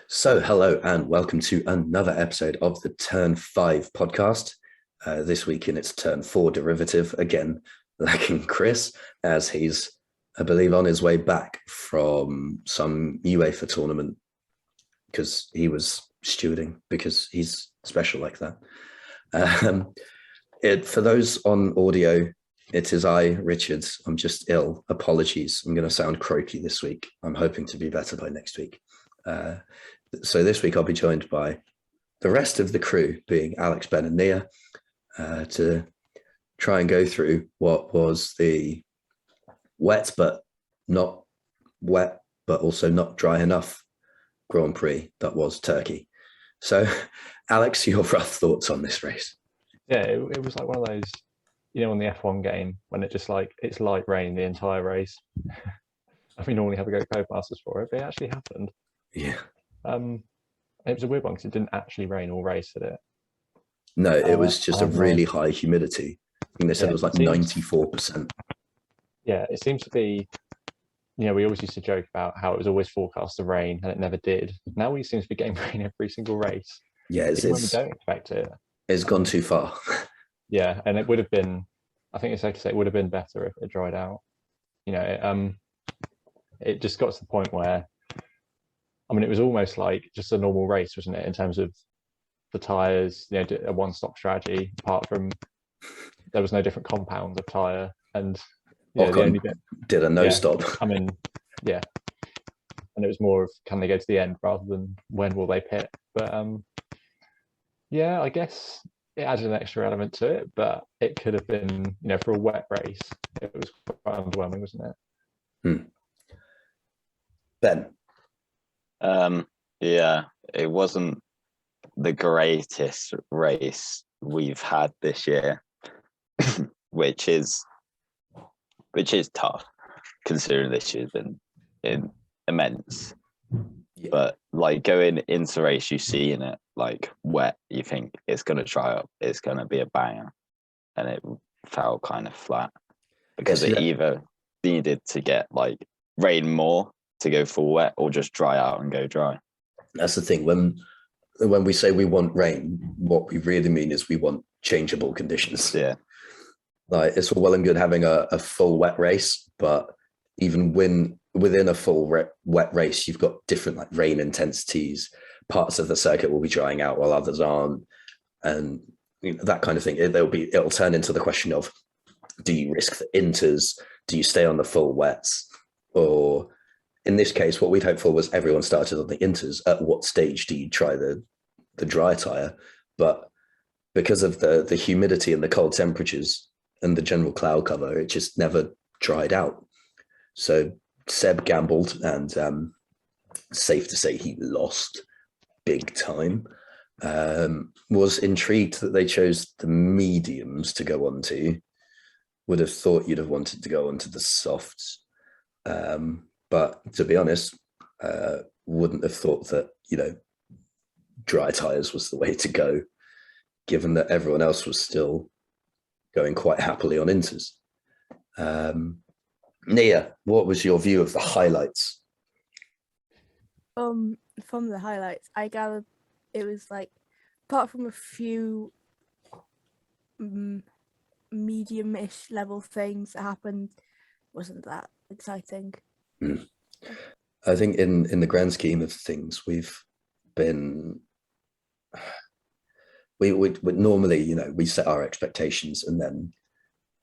So, hello and welcome to another episode of the Turn 5 podcast. This week in its Turn 4 derivative, again, lacking Chris, as he's, I believe, on his way back from some UEFA tournament because he was stewarding, because he's special like that. For those on audio, it is I, Richard. I'm just ill. Apologies. I'm going to sound croaky this week. I'm hoping to be better by next week. So this week I'll be joined by the rest of the crew, being Alex, Ben and Nia, to try and go through what was the wet but not wet, but also not dry enough Grand Prix that was Turkey. So, Alex, your rough thoughts on this race? Yeah, it was like one of those, on the F1 game when it's light rain the entire race. We normally have a go co-masters for it, but it actually happened. Yeah. It was a weird one because it didn't actually rain all race, did it? No, it was just a really high humidity. I think they said it was like 94%. Yeah, it seems to be, we always used to joke about how it was always forecast to rain and it never did. Now we seem to be getting rain every single race. Yeah, even when we don't expect it. It's gone too far. Yeah, and it would have been, I think it's safe to say it would have been better if it dried out. It just got to the point where, it was almost like just a normal race, wasn't it? In terms of the tyres, a one-stop strategy, apart from there was no different compounds of tyre. And the only bit did a no-stop. Yeah. And it was more of, can they go to the end rather than when will they pit? But yeah, I guess it added an extra element to it, but it could have been, for a wet race, it was quite underwhelming, wasn't it? Ben? Yeah, it wasn't the greatest race we've had this year, which is tough considering this year's been immense. Yeah. But like going into the race, you see in it like wet, you think it's going to dry up, it's going to be a banger, and it fell kind of flat because it either needed to get like rain more to go full wet or just dry out and go dry. That's the thing. When we say we want rain, what we really mean is we want changeable conditions. Yeah. Like, it's all well and good having a full wet race, but even within a full wet race, you've got different like rain intensities. Parts of the circuit will be drying out while others aren't, and that kind of thing. It'll turn into the question of, do you risk the inters? Do you stay on the full wets? Or in this case, what we'd hoped for was everyone started on the inters. At what stage do you try the dry tire? But because of the humidity and the cold temperatures and the general cloud cover, it just never dried out. So Seb gambled, and safe to say he lost big time. Was intrigued that they chose the mediums to go on to. Would have thought you'd have wanted to go onto the softs. But to be honest, wouldn't have thought that, dry tires was the way to go, given that everyone else was still going quite happily on inters. Nia, what was your view of the highlights? From the highlights, I gathered it was like, apart from a few medium-ish level things that happened, wasn't that exciting. I think in the grand scheme of things, we've been we normally, we set our expectations and then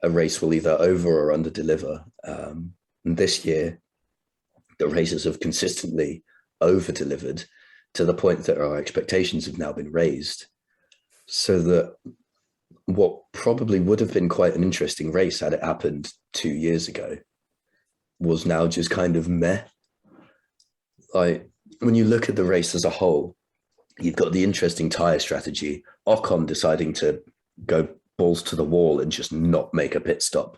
a race will either over or under deliver. And this year, the races have consistently over delivered to the point that our expectations have now been raised, so that what probably would have been quite an interesting race had it happened 2 years ago was now just kind of meh. Like, when you look at the race as a whole, you've got the interesting tyre strategy, Ocon deciding to go balls to the wall and just not make a pit stop,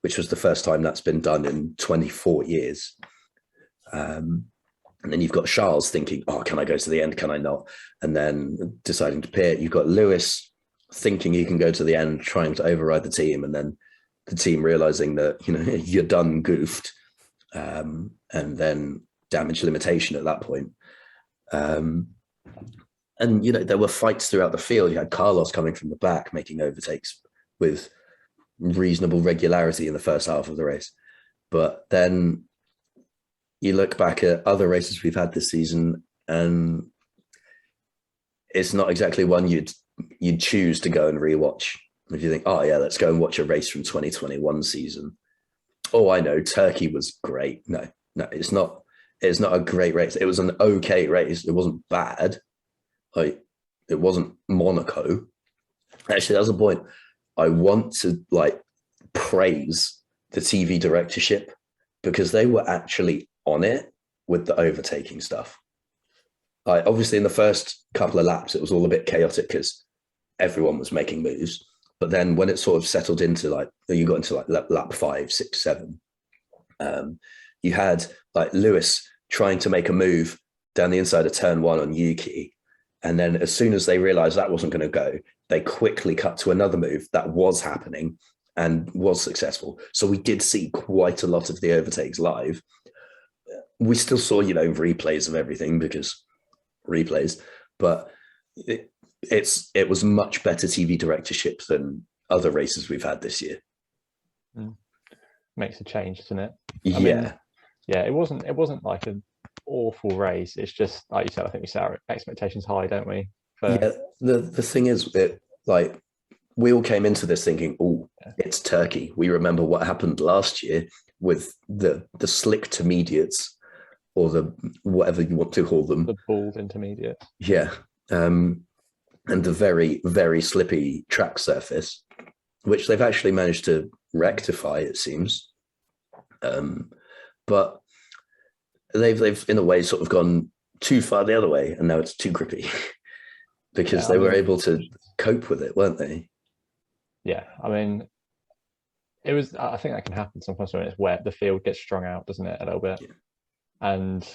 which was the first time that's been done in 24 years. And then you've got Charles thinking, oh, can I go to the end? Can I not? And then deciding to pit. You've got Lewis thinking he can go to the end, trying to override the team, and then the team realizing that, you're done goofed, and then damage limitation at that point. And, you know, there were fights throughout the field. You had Carlos coming from the back, making overtakes with reasonable regularity in the first half of the race. But then you look back at other races we've had this season, and it's not exactly one you'd choose to go and rewatch. If you think, oh yeah, let's go and watch a race from 2021 season. Oh, I know, Turkey was great. No, it's not. It's not a great race. It was an okay race. It wasn't bad. Like, it wasn't Monaco. Actually, that's the point. I want to like praise the TV directorship because they were actually on it with the overtaking stuff. Like, obviously in the first couple of laps, it was all a bit chaotic because everyone was making moves. But then when it sort of settled into like, you got into like lap 5, 6, 7, you had like Lewis trying to make a move down the inside of turn 1 on Yuki. And then as soon as they realized that wasn't going to go, they quickly cut to another move that was happening and was successful. So we did see quite a lot of the overtakes live. We still saw, you know, replays of everything because replays, but it was much better TV directorship than other races we've had this year. Makes a change, doesn't it? I mean, it wasn't like an awful race. It's just like you said, I think we set our expectations high, don't we? The thing is, like, we all came into this thinking, oh, it's Turkey. We remember what happened last year with the slick intermediates, or the whatever you want to call them, the bald intermediate. Yeah, and the very, very slippy track surface, which they've actually managed to rectify, it seems. But they've in a way sort of gone too far the other way, and now it's too grippy because they were able to cope with it, weren't they? Yeah, I mean, it was. I think that can happen sometimes when it's wet. The field gets strung out, doesn't it, a little bit? Yeah. And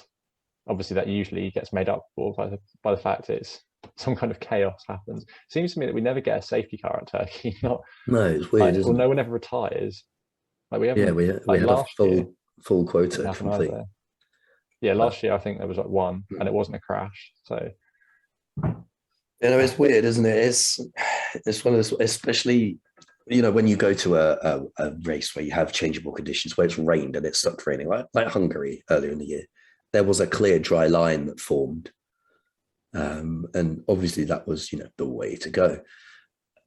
obviously that usually gets made up for by the fact it's some kind of chaos happens. It seems to me that we never get a safety car at Turkey. No, it's weird, isn't it? No one ever retires. Like we haven't. Yeah, we had a full quota from the. Yeah, last year I think there was like one, and it wasn't a crash. So, you know, it's weird, isn't it? It's one of those, especially, you know, when you go to a race where you have changeable conditions, where it's rained and it stopped raining, like Hungary earlier in the year, there was a clear dry line that formed. And obviously that was, you know, the way to go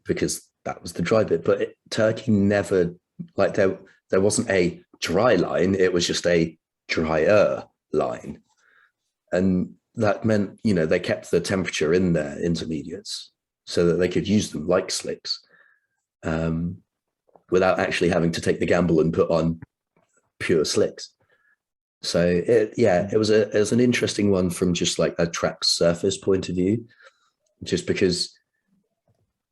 because that was the dry bit. But Turkey never, like, there wasn't a dry line, it was just a drier line. And that meant, you know, they kept the temperature in their intermediates so that they could use them like slicks. Without actually having to take the gamble and put on pure slicks. So it was an interesting one from just like a track surface point of view, just because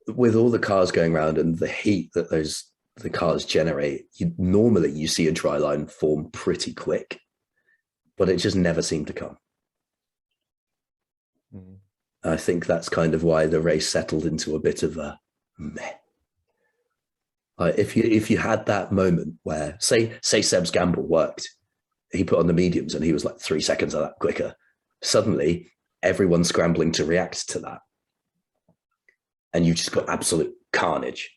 with all the cars going around and the heat that the cars generate, normally you see a dry line form pretty quick, but it just never seemed to come. I think that's kind of why the race settled into a bit of a meh. If you had that moment where say Seb's gamble worked, he put on the mediums and he was like 3 seconds of that quicker, suddenly everyone's scrambling to react to that, and you just got absolute carnage.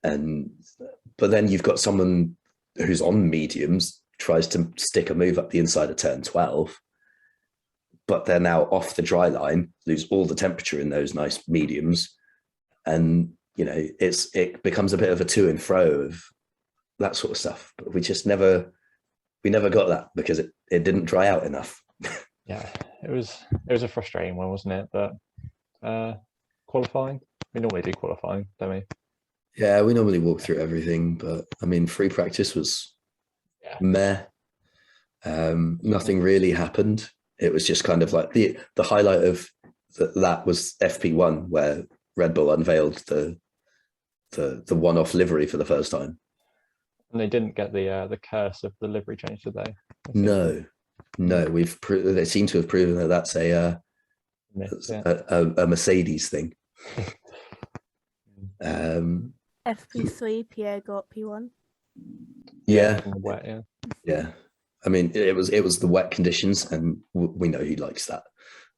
But then you've got someone who's on mediums tries to stick a move up the inside of turn 12, but they're now off the dry line, lose all the temperature in those nice mediums, and you know, it becomes a bit of a to and fro of that sort of stuff. But we never got that because it didn't dry out enough. Yeah, it was a frustrating one, wasn't it? But qualifying, we normally do qualifying, don't we? Yeah, we normally walk through everything, but I mean, free practice was meh. Nothing really happened. It was just kind of like the highlight of that was FP1, where Red Bull unveiled the one-off livery for the first time. And they didn't get the curse of the livery change, did they? No. They seem to have proven that that's a Mercedes thing. FP3, Pierre got P1. Yeah. Wet, yeah. I mean, it was the wet conditions, and we know he likes that.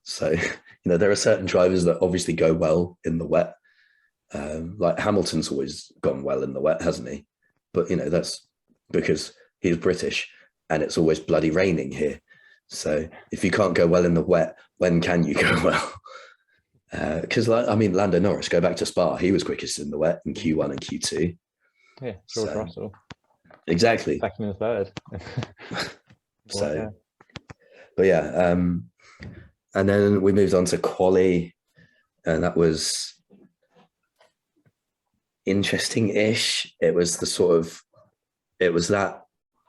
So, there are certain drivers that obviously go well in the wet. Like Hamilton's always gone well in the wet, hasn't he? But, that's because he's British and it's always bloody raining here. So if you can't go well in the wet, when can you go well? Because, Lando Norris, go back to Spa, he was quickest in the wet in Q1 and Q2. Yeah, George Russell. Exactly. Second and third. So, but yeah, and then we moved on to quali, and that was interesting-ish. It was that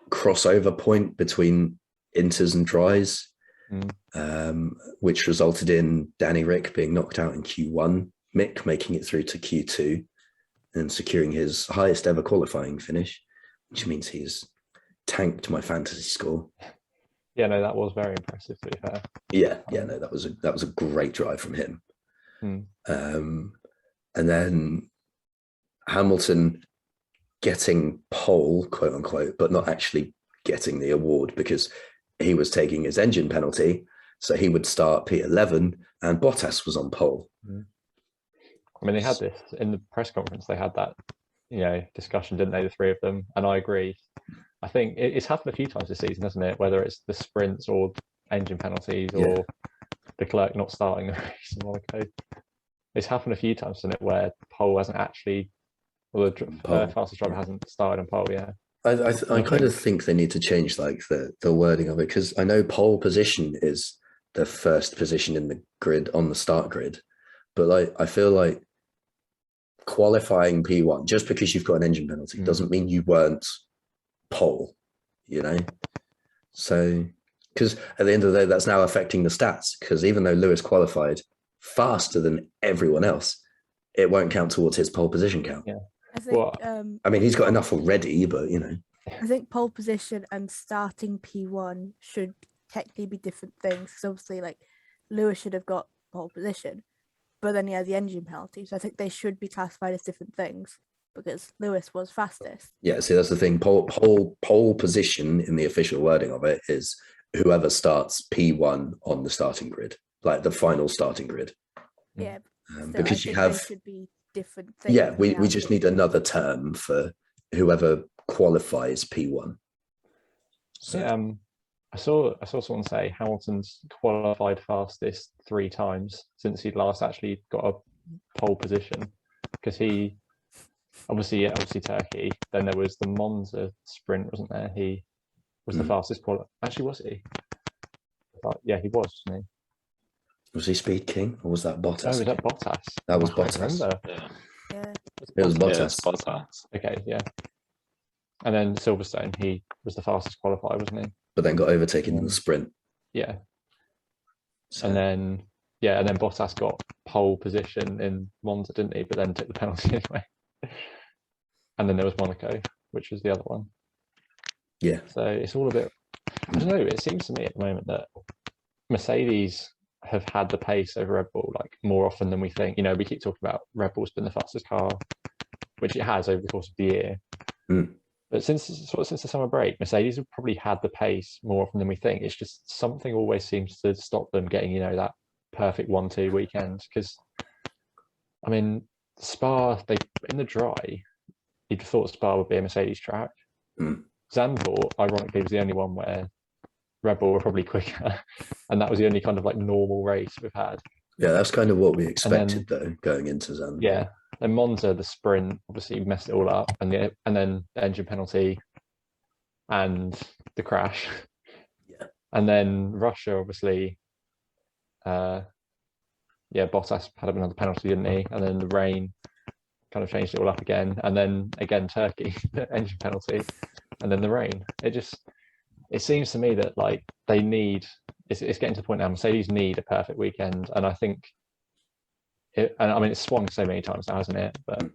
crossover point between inters and dries, which resulted in Danny Rick being knocked out in Q1, Mick making it through to Q2 and securing his highest ever qualifying finish, which means he's tanked my fantasy score. Yeah, no, that was very impressive, to be fair. Yeah, no, that was a great drive from him. And then Hamilton getting pole, quote unquote, but not actually getting the award because he was taking his engine penalty, so he would start P11, and Bottas was on pole. I mean, they had this in the press conference. They had that, discussion, didn't they? The three of them, and I agree. I think it's happened a few times this season, hasn't it? Whether it's the sprints or engine penalties or the clerk not starting the race in Monaco. It's happened a few times, hasn't it, where pole hasn't actually, or the fastest driver hasn't started on pole. Yeah, I kind of think they need to change like the wording of it, because I know pole position is the first position in the grid on the start grid, but like I feel like qualifying P1 just because you've got an engine penalty doesn't mean you weren't pole, so because at the end of the day that's now affecting the stats, because even though Lewis qualified faster than everyone else, it won't count towards his pole position count. I think, he's got enough already, but I think pole position and starting P1 should technically be different things, because obviously like Lewis should have got pole position, but then he had the engine penalty, so I think they should be classified as different things because Lewis was fastest. Yeah, see, that's the thing. Pole position in the official wording of it is whoever starts P1 on the starting grid, like the final starting grid. Yeah, because you have should be different things. Yeah, we just need another term for whoever qualifies P1. So. Yeah, I saw someone say Hamilton's qualified fastest 3 times since he'd last actually got a pole position, because he obviously Turkey. Then there was the Monza sprint, wasn't there? He was the fastest Actually, was he? Yeah, he was, wasn't he? Was he Speed King, or was that Bottas? Oh, was that Bottas? That was Bottas. Yeah. It was Bottas. Yeah, Bottas. Okay, yeah. And then Silverstone, he was the fastest qualifier, wasn't he? But then got overtaken in the sprint. Yeah. So. And then Bottas got pole position in Monza, didn't he? But then took the penalty anyway. And then there was Monaco, which was the other one. Yeah. So it's all a bit, I don't know, it seems to me at the moment that Mercedes have had the pace over Red Bull like more often than we think. We keep talking about Red Bull's been the fastest car, which it has over the course of the year. But since the summer break, Mercedes have probably had the pace more often than we think. It's just something always seems to stop them getting, that perfect 1-2 weekend. Because, Spa, in the dry, you'd thought Spa would be a Mercedes track. Zandvoort, ironically, was the only one where Red Bull were probably quicker, and that was the only kind of like normal race we've had. Yeah, that's kind of what we expected though, going into Zandvoort. Yeah, and Monza, the sprint obviously messed it all up, and then the engine penalty and the crash. Yeah, and then Russia, obviously, Bottas had another penalty, didn't he? And then the rain kind of changed it all up again, and then again Turkey, the engine penalty, and then the rain. It seems to me that like they need, it's getting to the point now, Mercedes need a perfect weekend, and I think it's swung so many times now, hasn't it? But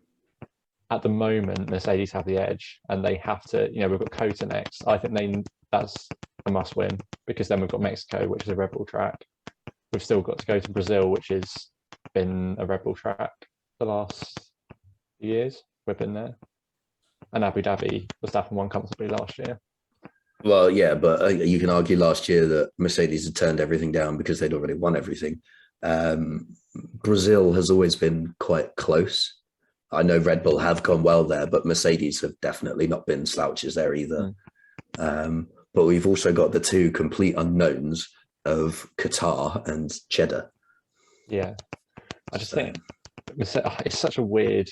at the moment Mercedes have the edge, and they have to, we've got Cota next. I think that's a must win, because then we've got Mexico, which is a Red Bull track. We've still got to go to Brazil, which has been a Red Bull track the last years we've been there, and Abu Dhabi, Verstappen won comfortably last year. Well, yeah, but you can argue last year that Mercedes had turned everything down because they'd already won everything. Um, Brazil has always been quite close. I know Red Bull have gone well there, but Mercedes have definitely not been slouches there either. But we've also got the two complete unknowns of Qatar and Jeddah. Yeah, I just think it's such a weird,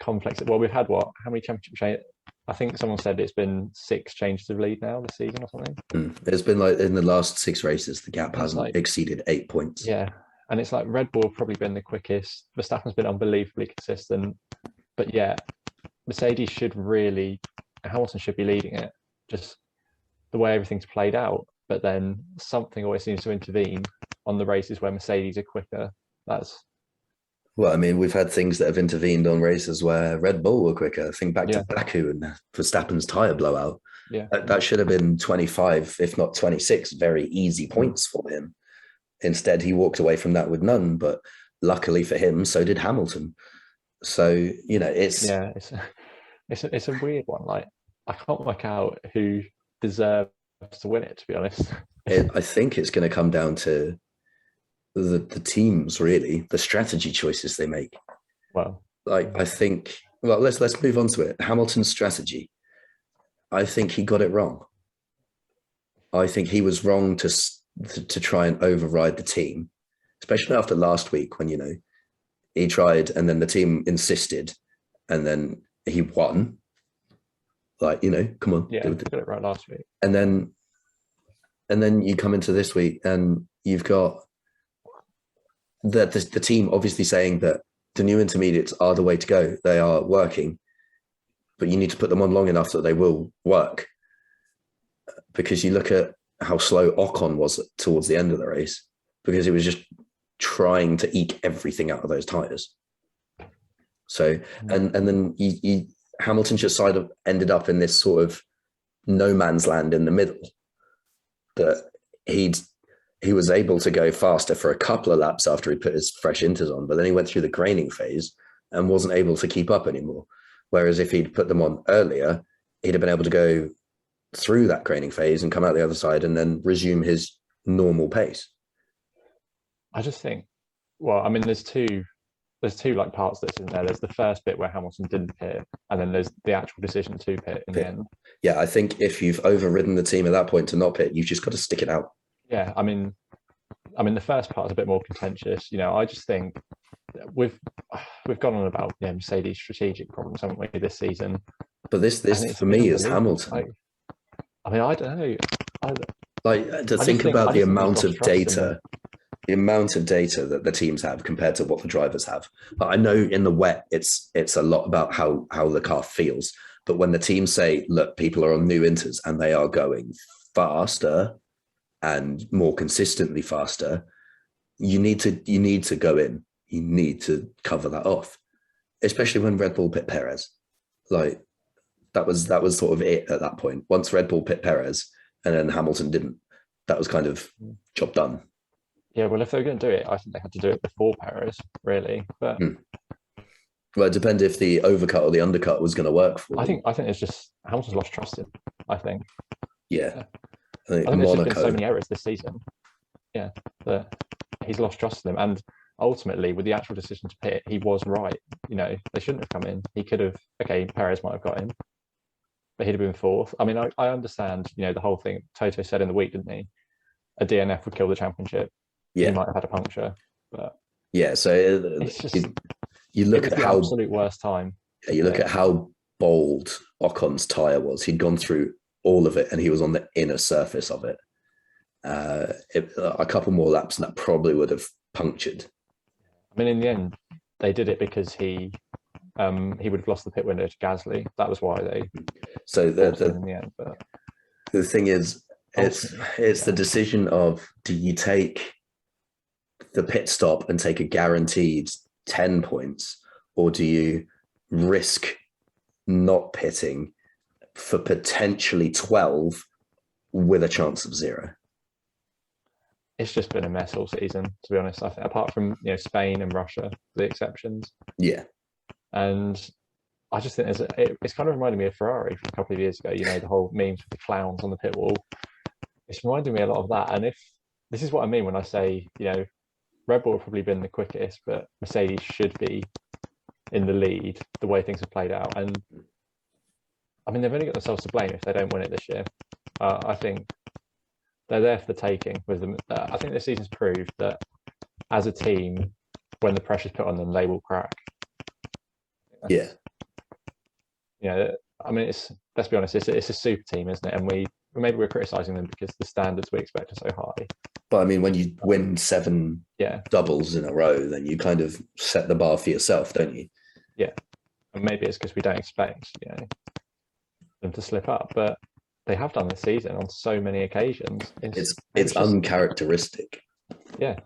complex. Well, we've had what? How many championship changes? I think someone said it's been 6 changes of lead now this season or something. It's been like in the last 6 races, the gap hasn't exceeded 8 points. Yeah, and it's like Red Bull have probably been the quickest. Verstappen's been unbelievably consistent, but yeah, Mercedes should really, Hamilton should be leading it. Just the way everything's played out, but then something always seems to intervene on the races where Mercedes are quicker. Well, I mean, we've had things that have intervened on races where Red Bull were quicker. Think back to Baku and Verstappen's tyre blowout. Yeah, that should have been 25, if not 26, very easy points for him. Instead, he walked away from that with none. But luckily for him, so did Hamilton. So it's it's a weird one. Like I can't work out who deserves to win it. To be honest, I think it's going to come down to the teams, really, the strategy choices they make. Well, I think. Well, let's move on to it. Hamilton's strategy. I think he got it wrong. I think he was wrong to try and override the team, especially after last week when he tried and then the team insisted, and then he won. Come on, yeah, got it right last week, and then you come into this week and you've got the team obviously saying that the new intermediates are the way to go. They are working, but you need to put them on long enough that they will work. Because you look at how slow Ocon was towards the end of the race, because he was just trying to eke everything out of those tires. So, and then Hamilton just ended up in this sort of no man's land in the middle, that he was able to go faster for a couple of laps after he put his fresh inters on, but then he went through the graining phase and wasn't able to keep up anymore. Whereas if he'd put them on earlier, he'd have been able to go through that graining phase and come out the other side and then resume his normal pace. I just think, well, I mean, there's two like parts of this, isn't there? There's the first bit where Hamilton didn't pit, and then there's the actual decision to pit in the end. Yeah, I think if you've overridden the team at that point to not pit, you've just got to stick it out. Yeah, I mean, the first part is a bit more contentious. I just think we've gone on about Mercedes' strategic problems, haven't we, this season? But this for me is Hamilton. I mean, I don't know. To think about the amount of data that the teams have compared to what the drivers have. But I know in the wet, it's a lot about how the car feels. But when the teams say, look, people are on new inters and they are going faster and more consistently faster, you need to go in. You need to cover that off, especially when Red Bull pit Perez. Like that was sort of it at that point. Once Red Bull pit Perez and then Hamilton didn't, that was kind of job done. Yeah, well, if they were going to do it, I think they had to do it before Perez, really. But well, it depends if the overcut or the undercut was going to work for them. I think it's just Hamilton's lost trust in. I think. Yeah. I think there's just been so many errors this season. Yeah, that he's lost trust in them, and ultimately, with the actual decision to pit, he was right. They shouldn't have come in. He could have. Okay, Perez might have got in, but he'd have been fourth. I mean, I understand. The whole thing Toto said in the week, didn't he? A DNF would kill the championship. Yeah, he might have had a puncture, but yeah. So it's just you look at how absolute worst time. Yeah, you look at how bold Ocon's tire was. He'd gone through all of it, and he was on the inner surface of it. A couple more laps, and that probably would have punctured. I mean, in the end, they did it because he would have lost the pit window to Gasly. That was why they. So in the end, but the thing is, it's the decision of, do you take the pit stop and take a guaranteed 10 points, or do you risk not pitting for potentially 12 with a chance of 0? It's just been a mess all season, to be honest. I think, apart from Spain and Russia, the exceptions. Yeah. And I just think it's kind of reminding me of Ferrari from a couple of years ago. You know, the whole memes with the clowns on the pit wall. It's reminding me a lot of that. And if this is what I mean when I say, you know, Red Bull have probably been the quickest, but Mercedes should be in the lead the way things have played out. And I mean, they've only got themselves to blame if they don't win it this year. I think they're there for the taking with them. I think this season's proved that as a team, when the pressure's put on them, they will crack. Yeah. You know, I mean, let's be honest, it's a super team, isn't it? And maybe we're criticizing them because the standards we expect are so high. But I mean, when you win 7 doubles in a row, then you kind of set the bar for yourself, don't you? Yeah. And maybe it's because we don't expect, you know, them to slip up, but they have done this season on so many occasions. It's just uncharacteristic. Yeah.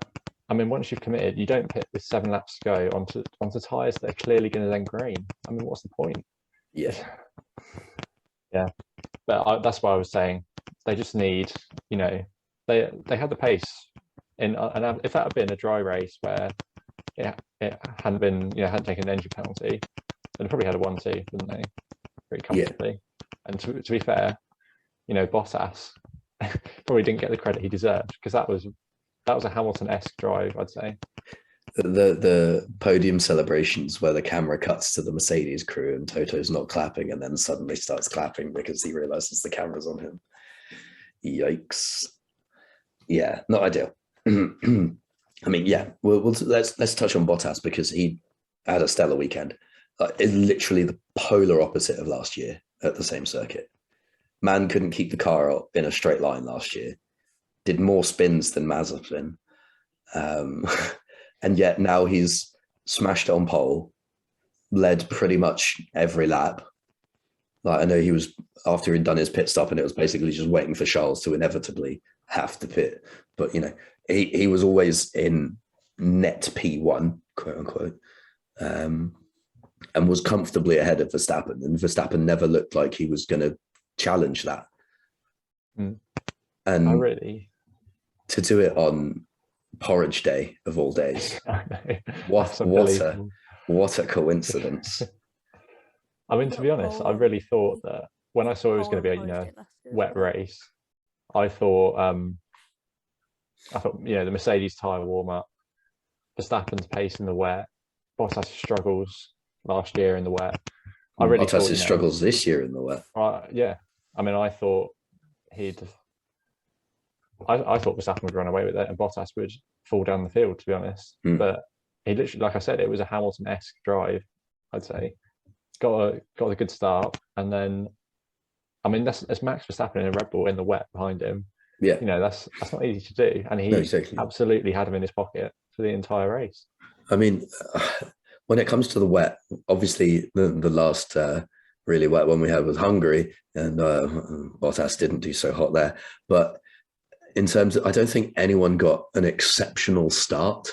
I mean, once you've committed, you don't pit with 7 laps to go onto tyres that are clearly going to then green. I mean, what's the point? Yeah. Yeah. But that's why I was saying they just need, you know, they had the pace and if that had been a dry race where it hadn't been, you know, hadn't taken an engine penalty, then they probably had a 1-2, wouldn't they? Pretty comfortably. Yeah. And to be fair, you know, Bottas probably didn't get the credit he deserved because that was a Hamilton-esque drive, I'd say. The podium celebrations where the camera cuts to the Mercedes crew and Toto's not clapping and then suddenly starts clapping because he realizes the camera's on him. Yikes. Yeah, not ideal. I mean, yeah, let's touch on Bottas because he had a stellar weekend. It's literally the polar opposite of last year at the same circuit. Man couldn't keep the car up in a straight line last year. Did more spins than Mazepin. And yet now he's smashed on pole, led pretty much every lap. Like I know he was, after he'd done his pit stop and it was basically just waiting for Charles to inevitably have to pit. But, you know, he was always in net P1, quote unquote, and was comfortably ahead of Verstappen. And Verstappen never looked like he was going to challenge that. Mm. And to do it on Porridge Day of all days. What a coincidence. I mean, to be honest, I really thought that when I saw it was going to be a, you know, wet race, I thought you know, the Mercedes tyre warm up, Verstappen's pace in the wet, Bottas' struggles last year in the wet. I really thought, Bottas' struggles this year in the wet. Yeah, I mean, I thought I thought Verstappen would run away with it and Bottas would fall down the field, to be honest. But he literally, like I said, it was a Hamilton-esque drive, I'd say. Got a good start. And then, I mean, that's Max Verstappen in a Red Bull in the wet behind him. Yeah. You know, that's not easy to do. And he absolutely had him in his pocket for the entire race. I mean, when it comes to the wet, obviously the last really wet one we had was Hungary and Bottas didn't do so hot there. But in terms of, I don't think anyone got an exceptional start.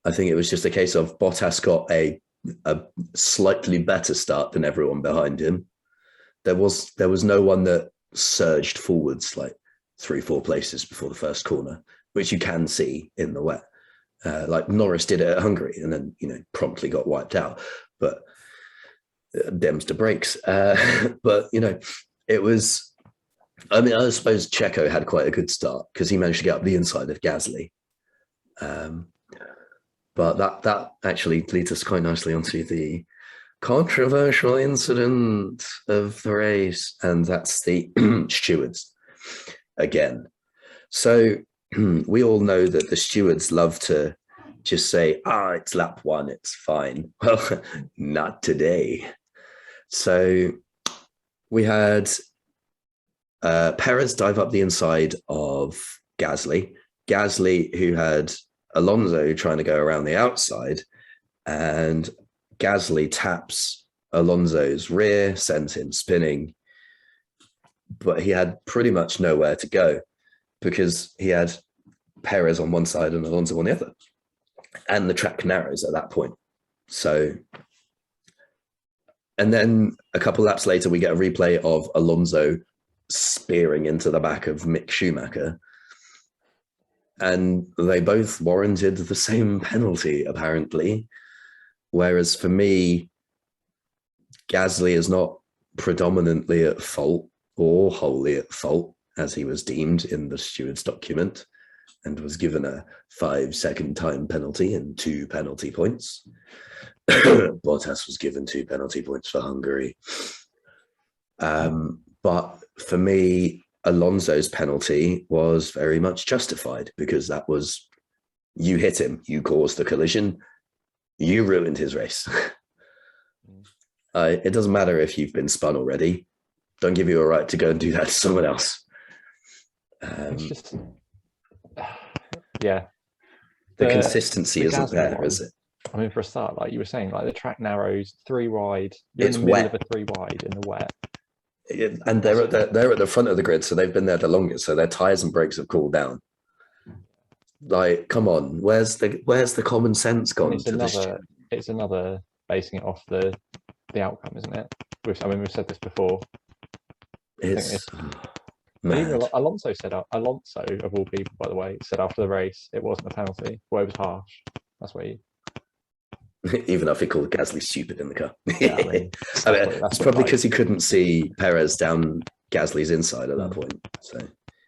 I think it was just a case of Bottas got a slightly better start than everyone behind him. There was no one that surged forwards like 3-4 places before the first corner, which you can see in the wet. Like Norris did it at Hungary and then, you know, promptly got wiped out. But dems to brakes. But, you know, it was, I mean, I suppose Checo had quite a good start because he managed to get up the inside of Gasly. But that actually leads us quite nicely onto the controversial incident of the race, and that's the stewards again. So we all know that the stewards love to just say, it's lap 1, it's fine. Well, not today. So we had Perez dive up the inside of Gasly. Gasly, who had Alonso trying to go around the outside, and Gasly taps Alonso's rear, sends him spinning, but he had pretty much nowhere to go because he had Perez on one side and Alonso on the other, and the track narrows at that point. So, and then a couple laps later, we get a replay of Alonso spearing into the back of Mick Schumacher. And they both warranted the same penalty, apparently. Whereas for me, Gasly is not predominantly at fault or wholly at fault, as he was deemed in the steward's document, and was given a 5-second time penalty and 2 penalty points. Bottas was given 2 penalty points for Hungary. But for me, Alonso's penalty was very much justified, because that was, you hit him, you caused the collision, you ruined his race. It doesn't matter if you've been spun already. Don't give you a right to go and do that to someone else. It's just, yeah. The consistency isn't there, one, is it? I mean, for a start, like you were saying, like the track narrows 3 wide. You're It's in the middle wet. of a 3 wide in the wet. And they're at the front of the grid, so they've been there the longest, so their tires and brakes have cooled down. Like, come on, where's the common sense gone? It's another basing it off the outcome, isn't it? We've said this before. It's Even mad. Alonso of all people, by the way, said after the race it wasn't a penalty. Well, it was harsh. That's what he. Even if he called Gasly stupid in the car. Yeah, I mean, it's probably because he couldn't see Perez down Gasly's inside at that point. So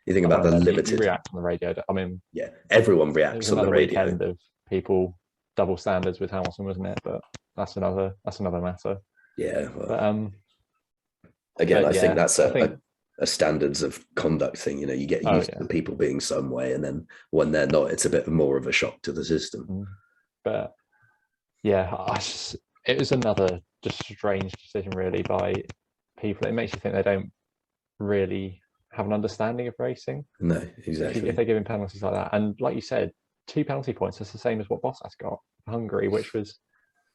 you think about the limited. You react on the radio. I mean, yeah, everyone reacts on the radio. Weekend of people double standards with Hamilton, wasn't it? But that's another matter. Yeah. Well, but, again, I think that's a standards of conduct thing. You know, you get used to people being some way, and then when they're not, it's a bit more of a shock to the system. But yeah, it was another just strange decision, really, by people. It makes you think they don't really have an understanding of racing. No, exactly. If they're giving penalties like that, and like you said, 2 penalty points. That's the same as what Bottas got for Hungary, which was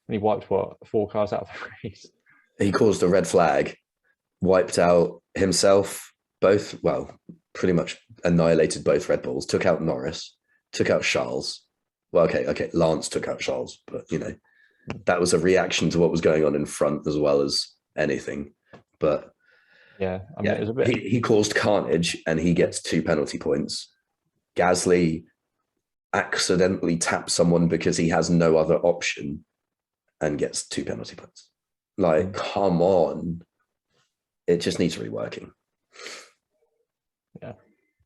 when he wiped 4 cars out of the race. He caused a red flag, wiped out himself, pretty much annihilated both Red Bulls, took out Norris, took out Charles. Well, okay, Lance took out Charles, but that was a reaction to what was going on in front as well as anything. But yeah, I mean, it was a bit. He caused carnage, and he gets 2 penalty points. Gasly accidentally taps someone because he has no other option, and gets 2 penalty points. Like, come on, it just needs reworking. Yeah.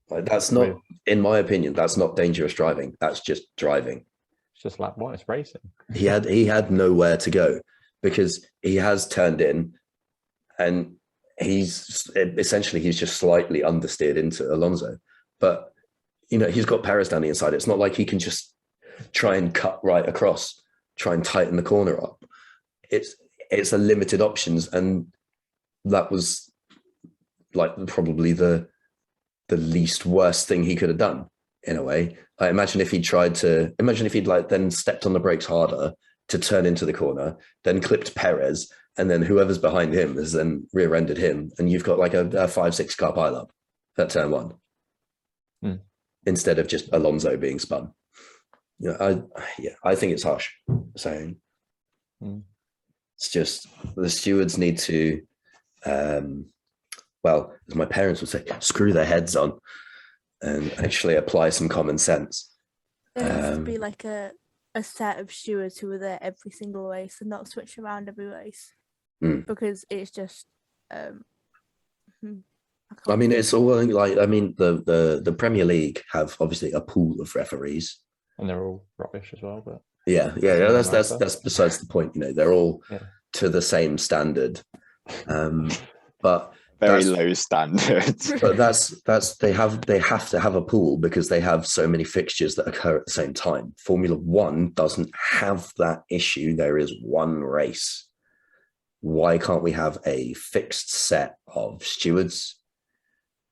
Like, that's not, in my opinion, that's not dangerous driving. That's just driving. It's just like, what? It's racing. He had nowhere to go, because he has turned in, and he's just slightly understeered into Alonso. But he's got Perez down the inside. It's not like he can just try and cut right across, try and tighten the corner up. It's a limited options, and that was like probably the least worst thing he could have done, in a way. I imagine if he'd then stepped on the brakes harder to turn into the corner, then clipped Perez, and then whoever's behind him has then rear-ended him, and you've got like a 5-6 car pileup at turn 1, instead of just Alonso being spun. I think it's harsh. So it's just, the stewards need to, as my parents would say, screw their heads on and actually apply some common sense. There has to be like a set of stewards who are there every single race and not switch around every race, because it's just. I mean, it's all like, the Premier League have obviously a pool of referees, and they're all rubbish as well. But that's besides the point. They're all to the same standard, but very low standards. But they have to have a pool, because they have so many fixtures that occur at the same time. Formula One doesn't have that issue. There is one race. Why can't we have a fixed set of stewards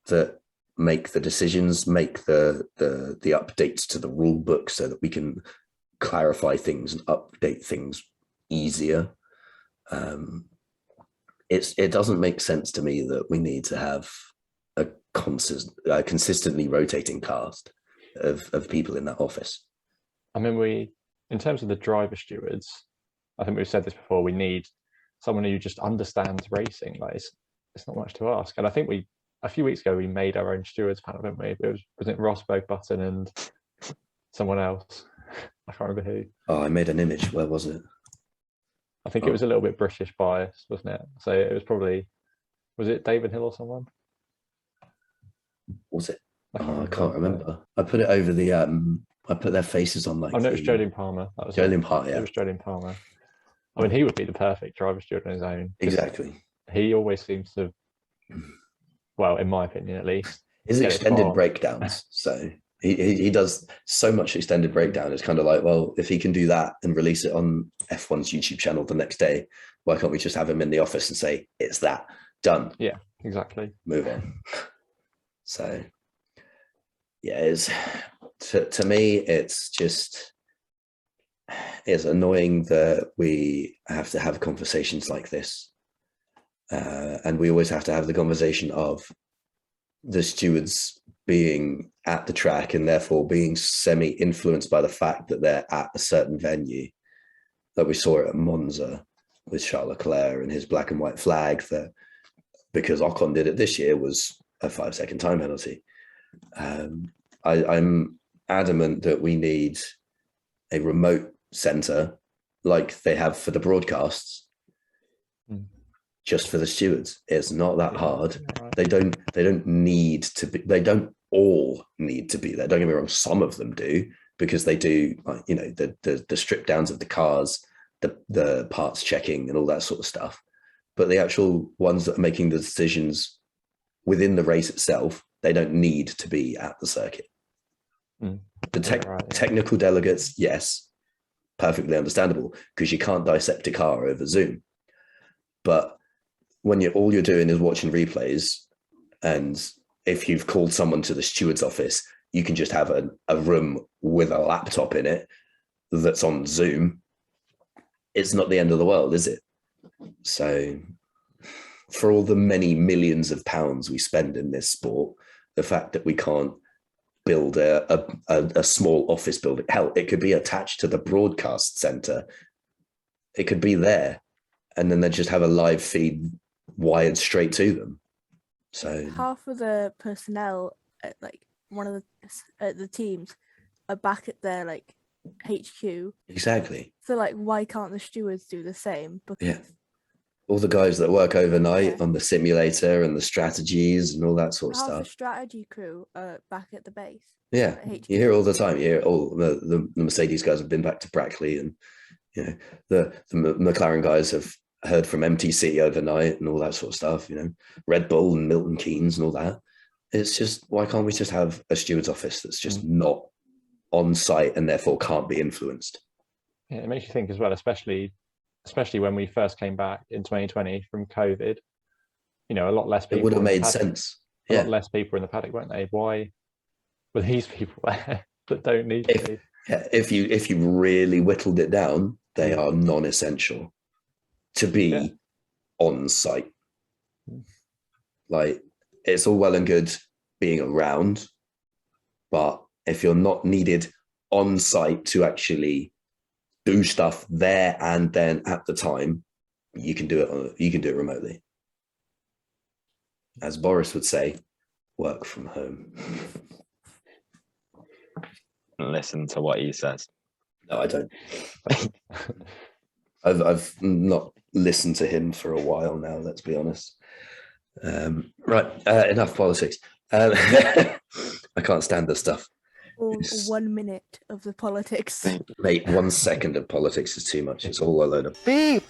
that make the decisions, make the updates to the rule book, so that we can clarify things and update things easier? It doesn't make sense to me that we need to have a consistently rotating cast of people in that office. I mean, in terms of the driver stewards, I think we've said this before, we need someone who just understands racing. Like, it's not much to ask. And I think a few weeks ago, we made our own stewards panel, didn't we? Was it Rosberg, Button, and someone else? I can't remember who. Oh, I made an image. Where was it? I think it was a little bit British bias, wasn't it? So it was probably, was it David Hill or someone? Was it? I I can't remember. I put it over the I put their faces on like. Oh no, it was Jolene Palmer. That was Jolene Palmer. Yeah, it was Jolene Palmer. I mean, he would be the perfect driver steward on his own. exactly. He always seems to, well, in my opinion at least, His extended breakdowns. So he does so much extended breakdown. It's kind of like, well, if he can do that and release it on F1's YouTube channel the next day, why can't we just have him in the office and say it's that done? Yeah, exactly. Move on. So yeah, it's to me, it's annoying that we have to have conversations like this, and we always have to have the conversation of the stewards being at the track and therefore being semi-influenced by the fact that they're at a certain venue. That we saw it at Monza with Charles Leclerc and his black and white flag, that because Ocon did it this year was a 5-second time penalty. I'm adamant that we need a remote center like they have for the broadcasts, just for the stewards. It's not that hard. They don't need to be. They don't all need to be there. Don't get me wrong. Some of them do, because they do, you know, the strip downs of the cars, the parts checking and all that sort of stuff. But the actual ones that are making the decisions within the race itself, they don't need to be at the circuit. The technical delegates, yes, perfectly understandable, because you can't dissect a car over Zoom. But when all you're doing is watching replays, and if you've called someone to the steward's office, you can just have a room with a laptop in it that's on Zoom. It's not the end of the world, is it? So for all the many millions of pounds we spend in this sport, the fact that we can't build a small office building, hell, it could be attached to the broadcast center. It could be there, and then they just have a live feed wired straight to them. So half of the personnel at like one of the teams are back at their like HQ. Exactly. So like, why can't the stewards do the same? Because all the guys that work overnight on the simulator and the strategies and all that sort of half stuff. the strategy crew are back at the base. Yeah, you hear all the time. You hear all the Mercedes guys have been back to Brackley, and you know the McLaren guys have heard from MTC overnight and all that sort of stuff. You know, Red Bull and Milton Keynes and all that. It's just, why can't we just have a steward's office that's just not on site and therefore can't be influenced? Yeah, it makes you think as well, especially when we first came back in 2020 from COVID. You know, a lot less people. It would have made sense. A lot less people in the paddock, weren't they? Why were these people there that don't need to be? Yeah, if you really whittled it down, they are non-essential to be on site. Like, it's all well and good being around, but if you're not needed on site to actually do stuff there and then at the time, you can do it remotely. As Boris would say, work from home. Listen to what he says. No, I don't. I've not listened to him for a while now, let's be honest. Right, enough politics. I can't stand this stuff. Or 1 minute of the politics. Mate, 1 second of politics is too much. It's all a load of beep.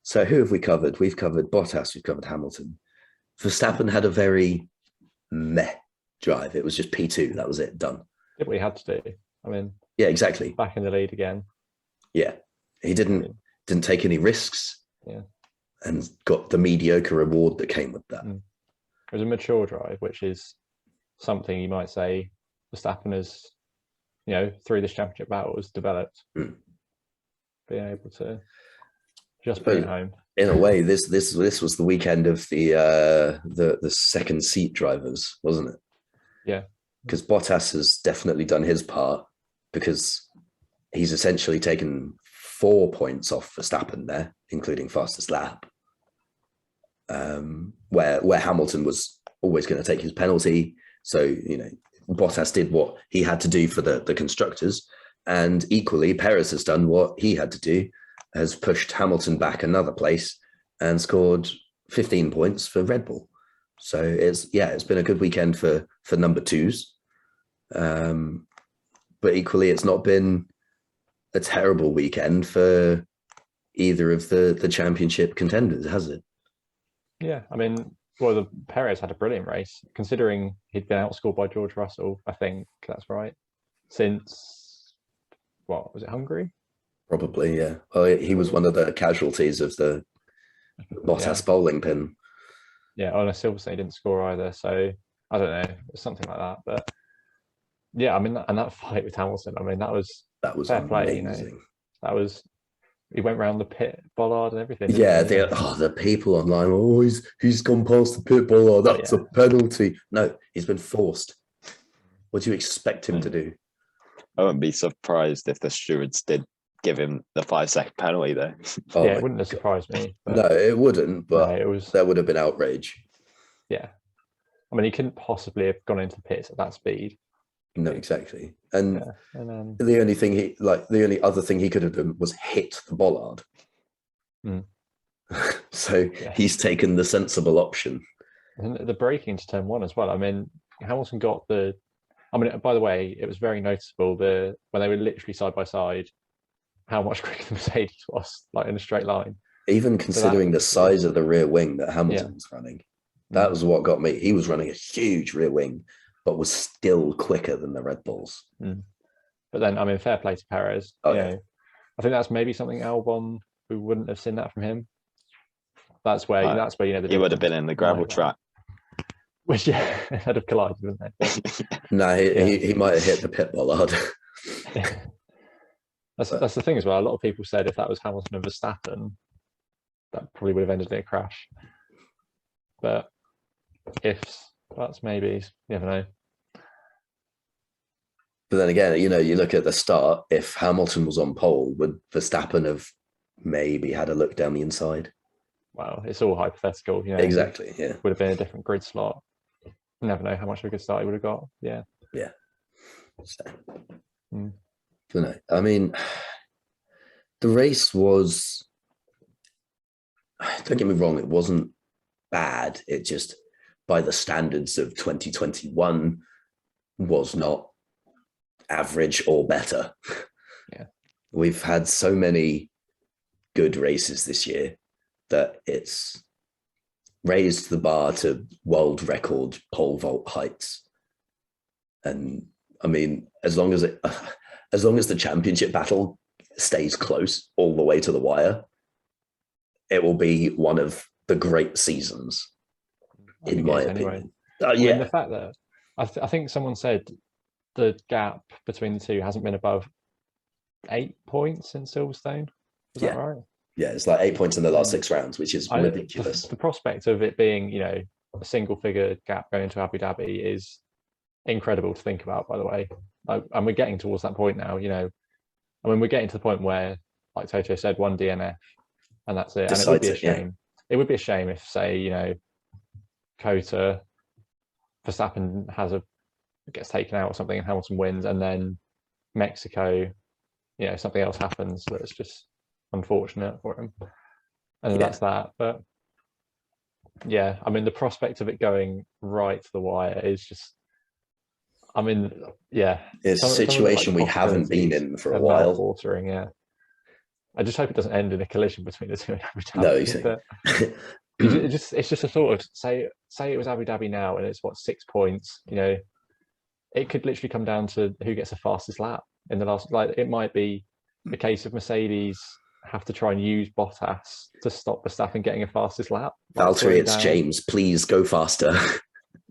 So who have we covered? We've covered Bottas, we've covered Hamilton. Verstappen had a very meh drive. It was just P2, that was it, done. Did what he had to do. I mean, yeah, exactly. Back in the lead again. Yeah, he didn't take any risks. Yeah, and got the mediocre reward that came with that. It was a mature drive, which is something you might say Verstappen has, you know, through this championship battle has developed. Being able to just bring it home. In a way, this was the weekend of the second seat drivers, wasn't it? Yeah. Because Bottas has definitely done his part, because he's essentially taken 4 points off Verstappen there, including fastest lap. Where Hamilton was always going to take his penalty. So, you know, Bottas did what he had to do for the constructors, And equally, Perez has done what he had to do, has pushed Hamilton back another place and scored 15 points for Red Bull. So it's been a good weekend for number twos. But equally, it's not been a terrible weekend for either of the championship contenders, has it? Yeah, I mean, well, the Perez had a brilliant race, considering he'd been outscored by George Russell. I think that's right. Since what was it, Hungary? Probably, yeah. Well, he was one of the casualties of the Bottas bowling pin. Yeah, on a Silverstone didn't score either, so I don't know, something like that. But yeah, I mean, and that fight with Hamilton, I mean, that was fair amazing. play. You know, that was. He went round the pit bollard and everything. Yeah, the people online, he's gone past the pit bollard. That's a penalty. No, he's been forced. What do you expect him to do? I wouldn't be surprised if the stewards did give him the 5-second penalty, though. It wouldn't have surprised me. No, it wouldn't. But there would have been outrage. Yeah, I mean, he couldn't possibly have gone into the pits at that speed. No, exactly. And the only other thing he could have done was hit the bollard. So he's taken the sensible option. And the braking to turn one as well. I mean, Hamilton got I mean, by the way, it was very noticeable when they were literally side by side, how much quicker the Mercedes was, like in a straight line. Even considering the size of the rear wing that Hamilton was running, that was what got me. He was running a huge rear wing, but was still quicker than the Red Bulls. But then, I mean, fair play to Perez. I think that's maybe something Albon, we wouldn't have seen that from him. That's where he would have been in the gravel track. Which had have collided, wouldn't they? No, he might have hit the pit bollard. That's the thing as well. A lot of people said if that was Hamilton and Verstappen, that probably would have ended in a crash. But that's maybe, you never know. But then again, you look at the start, if Hamilton was on pole, would Verstappen have maybe had a look down the inside? Well, it's all hypothetical, Exactly, yeah. Would have been a different grid slot. You never know how much of a good start he would have got. Yeah. Yeah. So, no, I mean, the race was, don't get me wrong, it wasn't bad. It just, by the standards of 2021, was not average or better. Yeah. We've had so many good races this year that it's raised the bar to world record pole vault heights. And I mean, as long as the championship battle stays close all the way to the wire, it will be one of the great seasons, in my opinion. Anyway. And the fact that I think someone said the gap between the two hasn't been above 8 points in Silverstone. Is that right? Yeah, it's like 8 points in the last 6 rounds, which is ridiculous. The prospect of it being, a single figure gap going to Abu Dhabi is incredible to think about, by the way. And we're getting towards that point now, I mean, we're getting to the point where, like Toto said, one DNF and that's it. And it would be a shame. Yeah. It would be a shame if, say, Cota, Verstappen gets taken out or something and Hamilton wins, and then Mexico, something else happens that's just unfortunate for him. And that's that. But yeah, I mean, the prospect of it going right to the wire is just, I mean, yeah. It's a situation we haven't been in for a while. Watering, yeah. I just hope it doesn't end in a collision between the two in Abu Dhabi. No, exactly. It's just a sort of, say it was Abu Dhabi now and it's 6 points, it could literally come down to who gets the fastest lap in the last, it might be the case of Mercedes have to try and use Bottas to stop Verstappen getting a fastest lap. Valtteri, it's James, please go faster.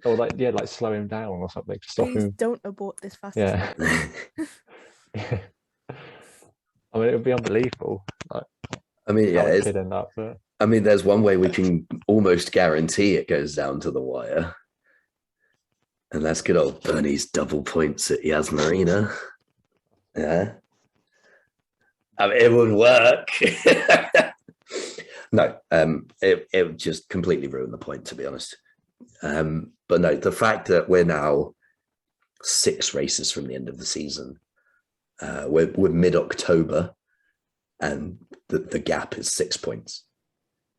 Or slow him down or something to stop him. Don't abort this fast. Yeah. I mean, it would be unbelievable. I mean, yeah, it could end up. But... I mean, there's one way we can almost guarantee it goes down to the wire, and that's good old Bernie's double points at Yas Marina. Yeah, I mean, it would work. No, it would just completely ruin the point, to be honest. But no, the fact that we're now 6 races from the end of the season, We're mid-October, and the gap is 6 points.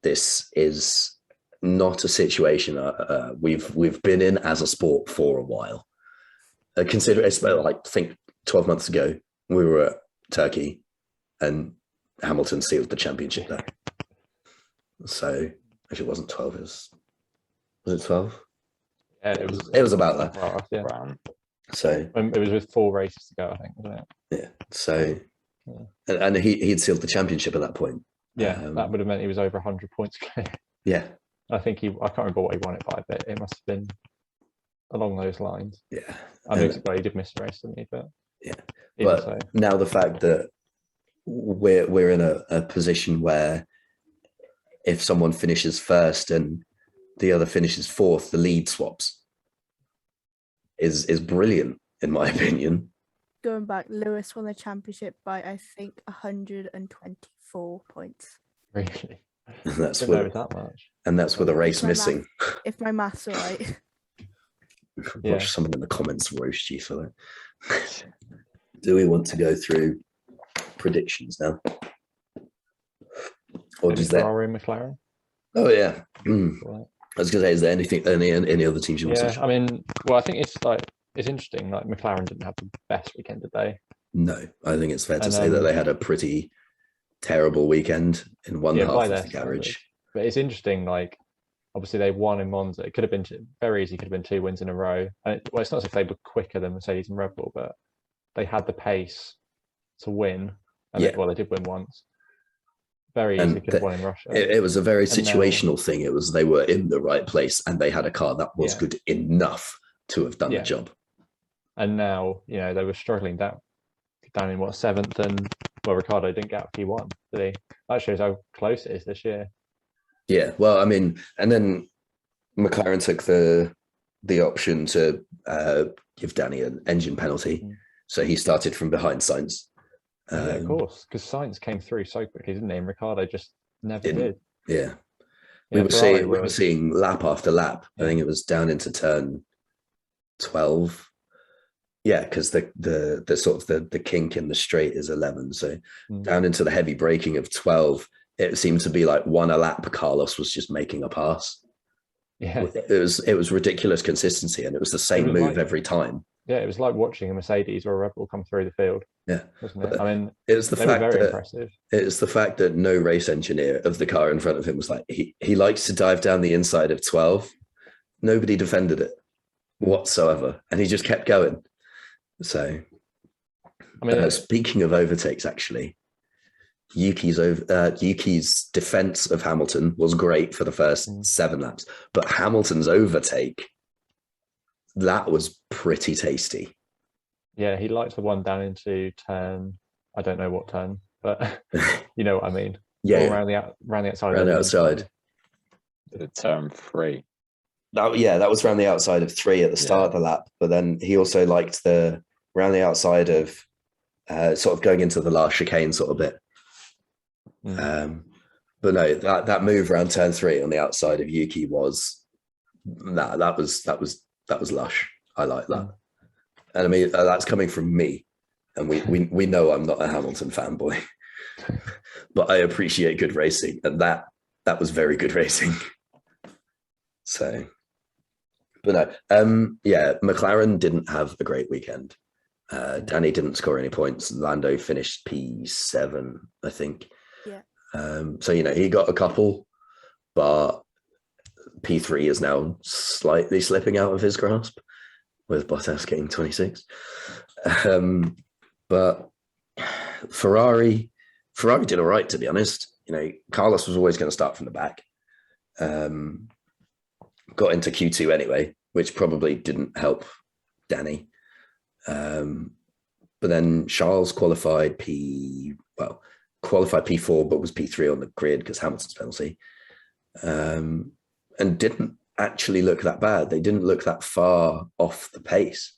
This is not a situation we've been in as a sport for a while. Consider it's like, think 12 months ago we were at Turkey, and Hamilton sealed the championship there. So actually, it wasn't 12. Was it 12? Yeah, it was about that. Right, yeah. So it was with 4 races to go, I think, wasn't it? Yeah. So, and he'd sealed the championship at that point. Yeah, that would have meant he was over 100 points clear. Yeah. I think I can't remember what he won it by, but it must have been along those lines. Yeah. I know he did miss a race, didn't he? But yeah. But so. Now the fact that we're in a position where if someone finishes first and the other finishes fourth, the lead swaps is brilliant, in my opinion. Going back, Lewis won the championship by, I think, 124 points. Really? And that's with that much. And that's with a race missing. If my maths are right. Watch someone in the comments roast you for that. Do we want to go through predictions now? Or does that Ferrari and McLaren? Oh yeah. I was going to say, is there any other teams you want to? I mean, well, I think it's interesting. Like McLaren didn't have the best weekend, did they? No, I think it's fair to say that they had a pretty terrible weekend in one half of the garage. But it's interesting. Like, obviously, they won in Monza. It could have been very easy. Could have been 2 wins in a row. And it's not as if they were quicker than Mercedes and Red Bull, but they had the pace to win. And they did win once. Very easy could have won in Russia. It was a very situational thing. It was they were in the right place and they had a car that was good enough to have done the job. And now, they were struggling down in 7th, and Ricciardo didn't get up P1, did he? That shows how close it is this year. Yeah, well, I mean, and then McLaren took the option to give Danny an engine penalty, so he started from behind Sainz. Of course, because Sainz came through so quickly, didn't he? And Ricciardo just never did. Yeah, we were seeing lap after lap. I think it was down into turn 12. Yeah, because the sort of the kink in the straight is 11, so down into the heavy braking of 12, it seemed to be like one a lap. Carlos was just making a pass. Yeah, it was ridiculous consistency, and it was the same move every time. Yeah, it was like watching a Mercedes or a Red Bull come through the field. Yeah, wasn't it? I mean, it's the fact that it's the fact that no race engineer of the car in front of him was like, he likes to dive down the inside of 12. Nobody defended it whatsoever, and he just kept going. So, I mean, speaking of overtakes, actually, Yuki's defense of Hamilton was great for the first 7 laps, but Hamilton's overtake, that was pretty tasty. Yeah, he liked the one down into turn, I don't know what turn, but you know what I mean. Yeah, around the outside. Around the outside. Turn 3. That was around the outside of 3 at the start of the lap, but then he also liked the around the outside of sort of going into the last chicane sort of bit. But no, that move around turn 3 on the outside of Yuki was that was lush. I like that. And I mean, that's coming from me, and we know I'm not a Hamilton fanboy, but I appreciate good racing, and that was very good racing. So, but no, McLaren didn't have a great weekend. Danny didn't score any points. Lando finished P7, I think. Yeah. So he got a couple, but P3 is now slightly slipping out of his grasp, with Bottas getting 26. But Ferrari did all right, to be honest. Carlos was always going to start from the back. Got into Q2 anyway, which probably didn't help Danny. But then Charles qualified P4, but was P3 on the grid because Hamilton's penalty. And didn't actually look that bad. They didn't look that far off the pace.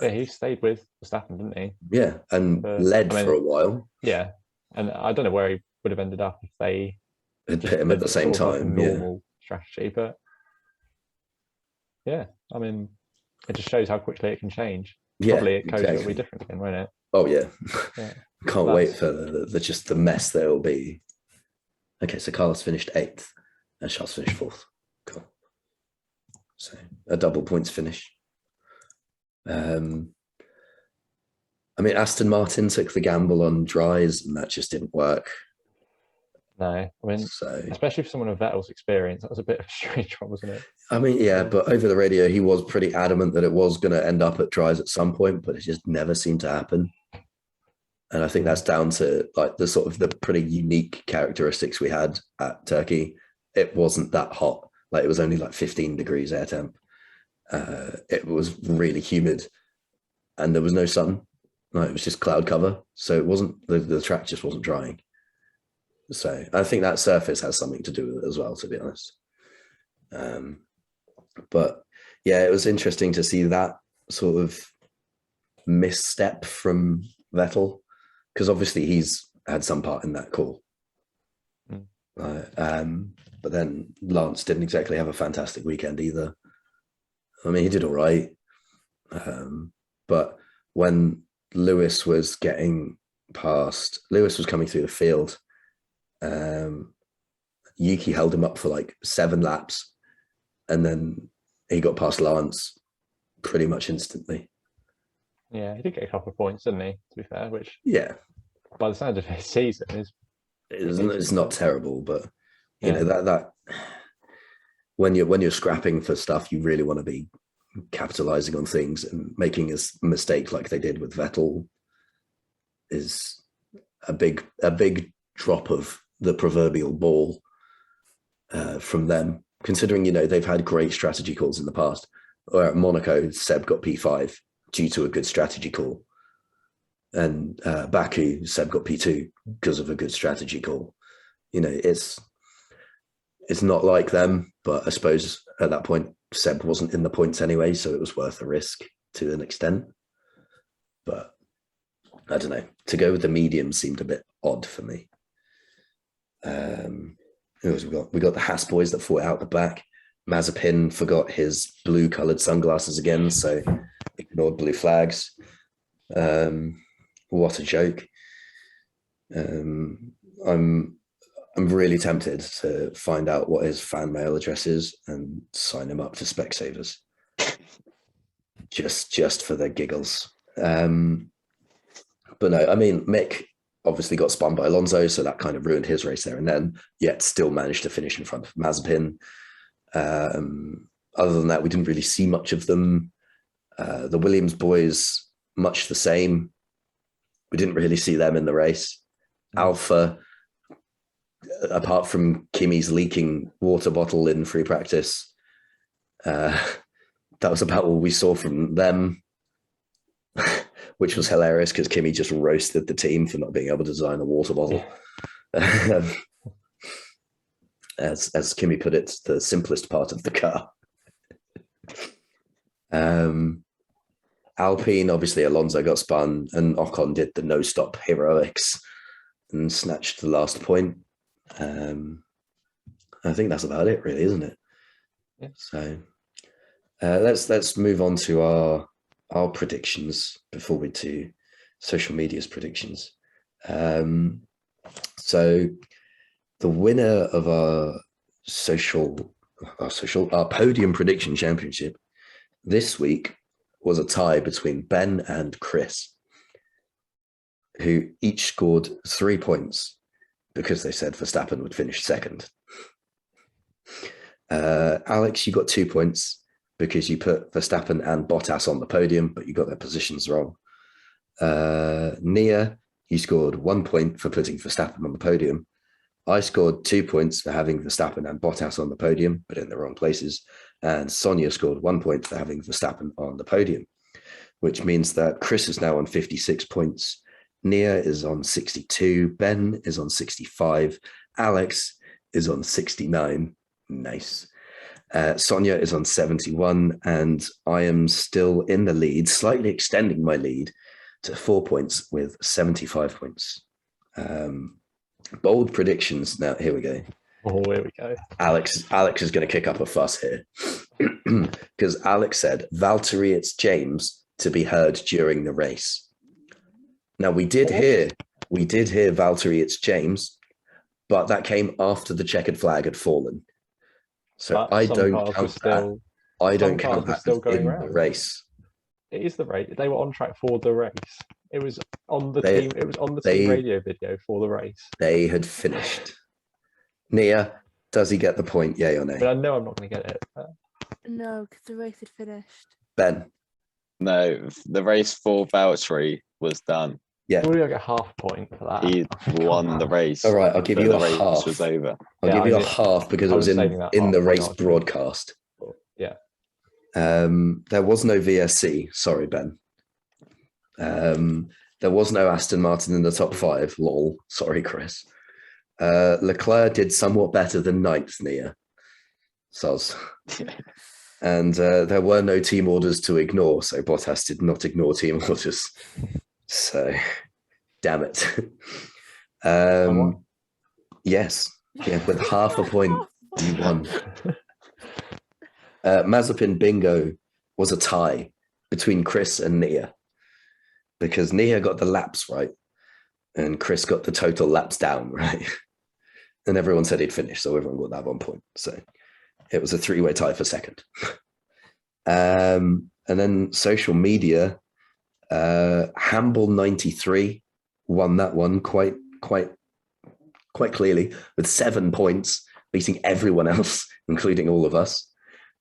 Yeah, he stayed with Verstappen, didn't he? Yeah, and led for a while. Yeah, and I don't know where he would have ended up if they had pit him at the same time. Normal strategy, but yeah, I mean, it just shows how quickly it can change. Yeah, Probably at Coast it'll exactly. be different again, won't it? Oh yeah, Yeah. can't wait for just the mess that it'll be. Okay, so Carlos finished 8th and Charles finished 4th. Cool. So a double points finish. I mean, Aston Martin took the gamble on dries, and that just didn't work. No, I mean, So, especially for someone of Vettel's experience, that was a bit of a strange one, wasn't it? I mean, yeah, but over the radio, he was pretty adamant that it was going to end up at dries at some point, but it just never seemed to happen. And I think that's down to like the sort of the pretty unique characteristics we had at Turkey. It wasn't that hot. Like it was only like 15 degrees air temp. It was really humid and there was no sun. Like it was just cloud cover. So it wasn't, the track just wasn't drying. So I think that surface has something to do with it as well, to be honest. But yeah, it was interesting to see that sort of misstep from Vettel, because obviously he's had some part in that call. But then Lance didn't exactly have a fantastic weekend either. I mean, he did all right. But when Lewis was getting past, Lewis was coming through the field, Yuki held him up for like 7 laps, and then he got past Lance pretty much instantly. Yeah, he did get a couple of points, didn't he? To be fair, which yeah, by the sound of his season is it's not terrible, but you know that when you're scrapping for stuff, you really want to be capitalizing on things, and making a mistake like they did with Vettel is a big drop of the proverbial ball from them, considering they've had great strategy calls in the past. Or at Monaco, Seb got P5 due to a good strategy call, and Baku, Seb got P2 because of a good strategy call. It's not like them, but I suppose at that point Seb wasn't in the points anyway, so it was worth the risk to an extent. But I don't know, to go with the medium seemed a bit odd for me. We got the Haas boys that fought out the back. Mazepin forgot his blue coloured sunglasses again, so ignored blue flags. What a joke. I'm really tempted to find out what his fan mail address is and sign him up to Specsavers. Just for the giggles. But no, I mean, Mick obviously got spun by Alonso, so that kind of ruined his race there and then, yet still managed to finish in front of Mazepin. Other than that, we didn't really see much of them. The Williams boys, much the same. We didn't really see them in the race. Alpha, apart from Kimi's leaking water bottle in free practice, that was about what we saw from them, which was hilarious because Kimi just roasted the team for not being able to design a water bottle. As Kimi put it, the simplest part of the car. Alpine, obviously Alonso got spun and Ocon did the no-stop heroics and snatched the last point. I think that's about it, really, isn't it? Yeah. So let's move on to our predictions before we do social media's predictions. So the winner of our podium prediction championship this week was a tie between Ben and Chris, who each scored 3 points because they said Verstappen would finish second. Alex, you got 2 points because you put Verstappen and Bottas on the podium, but you got their positions wrong. Nia, you scored 1 point for putting Verstappen on the podium. I scored 2 points for having Verstappen and Bottas on the podium, but in the wrong places. And Sonia scored 1 point for having Verstappen on the podium, which means that Chris is now on 56 points. Nia is on 62. Ben is on 65. Alex is on 69. Nice. Sonia is on 71. And I am still in the lead, slightly extending my lead to 4 points with 75 points. Bold predictions. Now, here we go. Oh, here we go. Alex is going to kick up a fuss here because Alex said, Valtteri, it's James, to be heard during the race. Now we did hear Valtteri, it's James, but that came after the checkered flag had fallen. So But I some don't cars were count still. that. I some don't cars count were that still as going in the round. race. It is the race. They were on track for the race. It was on the They- team. It was on the they- team radio video for the race. They had finished. Nia, does he get the point? Yay or I mean, nay? I know I'm not going to get it. But No, because the race had finished. Ben. No, the race for Valtteri was done. surely I get half point for that. He won the race. All right, I'll give but you the a race half. was over. I'll Yeah, give you I a mean, half because I it was was saving that in half the for race argument. broadcast. Yeah. There was no VSC. Sorry, Ben. There was no Aston Martin in the top 5. Lol. Sorry, Chris. Leclerc did somewhat better than ninth, Nia. Soz. And there were no team orders to ignore, so Bottas did not ignore team orders. So, damn it. Yes. Yeah, with half a point, you won. Mazepin bingo was a tie between Chris and Nia because Nia got the laps right and Chris got the total laps down right. And everyone said he'd finish, so everyone got that 1 point. So it was a 3-way tie for second. And then social media, Hamble 93 won that one quite clearly with 7 points, beating everyone else, including all of us,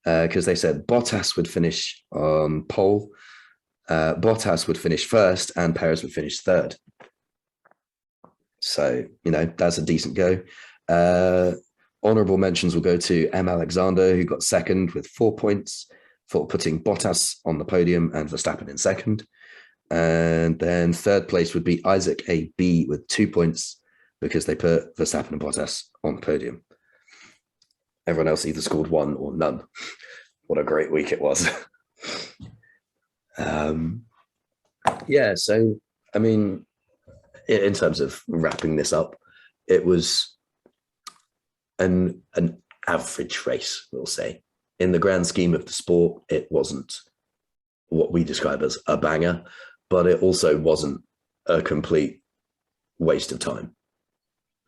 because they said Bottas would finish on pole, Bottas would finish first, and Perez would finish third. So, that's a decent go. Honorable mentions will go to M. Alexander, who got second with 4 points for putting Bottas on the podium and Verstappen in second. And then third place would be Isaac A.B. with 2 points because they put Verstappen and Bottas on the podium. Everyone else either scored 1 or none. What a great week it was. So, I mean, in terms of wrapping this up, it was an average race, we'll say. In the grand scheme of the sport, it wasn't what we describe as a banger, but it also wasn't a complete waste of time.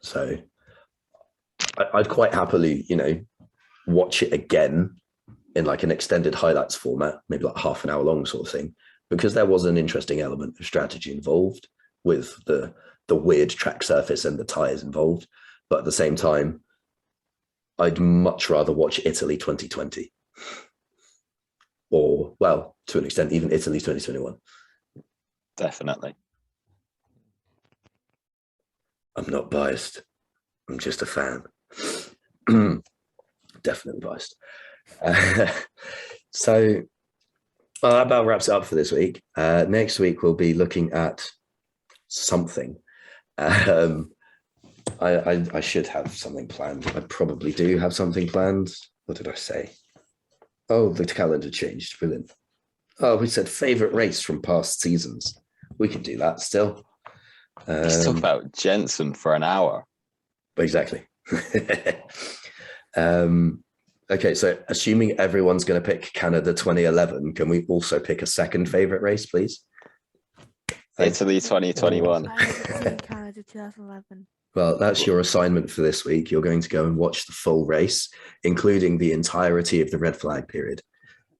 So I'd quite happily, watch it again in like an extended highlights format, maybe like half an hour long sort of thing, because there was an interesting element of strategy involved with the weird track surface and the tires involved. But at the same time, I'd much rather watch Italy 2020 or, well, to an extent, even Italy 2021. Definitely. I'm not biased. I'm just a fan. Definitely biased. So that about wraps it up for this week. Next week, we'll be looking at something. I should have something planned. I probably do have something planned. What did I say? Oh, the calendar changed. Brilliant. Oh, we said favorite race from past seasons. We can do that still. Let's talk about Jensen for an hour. Exactly. Okay, so assuming everyone's going to pick Canada 2011, can we also pick a second favorite race, please? Italy 2021. I haven't seen Canada 2011. Well, that's your assignment for this week. You're going to go and watch the full race, including the entirety of the red flag period.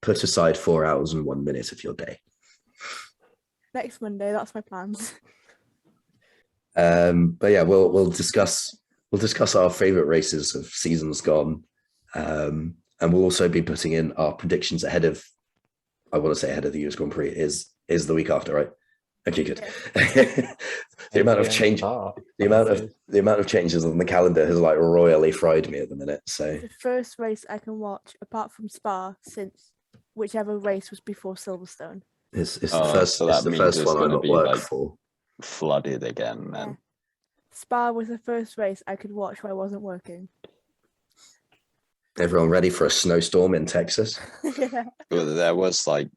Put aside 4 hours and 1 minute of your day. Next Monday, that's my plans. But yeah, we'll discuss our favorite races of seasons gone, and we'll also be putting in our predictions ahead of the US Grand Prix is the week after, right? Okay, good. The amount of change, the amount of changes on the calendar has like royally fried me at the minute. So The first race I can watch, apart from Spa, since whichever race was before Silverstone. it's the Oh, first. so It's that the means first it's one I'm gonna at be, work like, for. Flooded again, then. Yeah. Spa was the first race I could watch where I wasn't working. Everyone ready for a snowstorm in Texas? Yeah. Well, there was like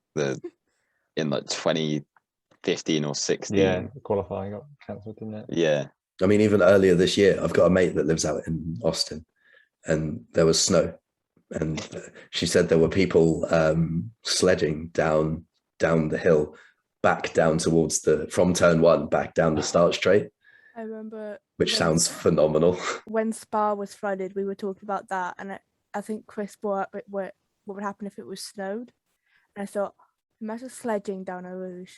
in like 2015 or 16. Yeah, the qualifying got cancelled, didn't it? Yeah. I mean, even earlier this year, I've got a mate that lives out in Austin, and there was snow, and she said there were people sledding down down the hill, back down towards from turn one, back down the start straight. I remember, which sounds phenomenal. When Spa was flooded, we were talking about that, and I think Chris brought up what would happen if it was snowed, and I thought, imagine sledging down Eau Rouge.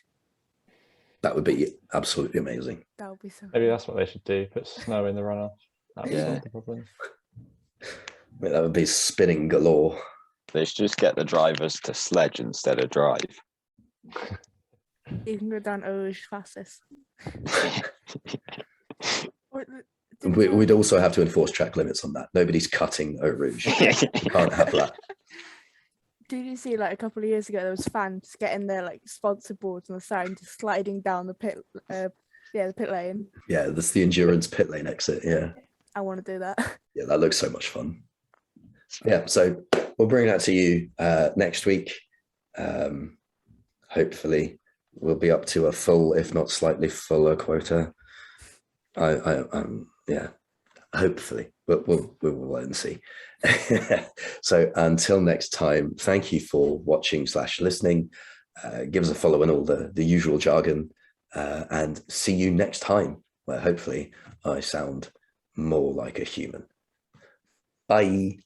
That would be absolutely amazing. That would be so. Maybe cool. that's what they should do. Put snow in the runoff. That would Yeah. solve the problem. I mean, that would be spinning galore. They should just get the drivers to sledge instead of drive. You can go down Eau Rouge fastest. We'd also have to enforce track limits on that. Nobody's cutting Eau Rouge. Can't have that. Did you see, like, a couple of years ago, there was fans getting their, like, sponsor boards on the side and just sliding down the pit lane? Yeah, that's the endurance pit lane exit. Yeah. I want to do that. Yeah, that looks so much fun. Yeah, so we'll bring that to you next week. Hopefully we'll be up to a full, if not slightly fuller quota. Yeah, hopefully we'll wait and see. So until next time, thank you for watching / listening. Give us a follow and all the usual jargon, and see you next time, where hopefully I sound more like a human. Bye.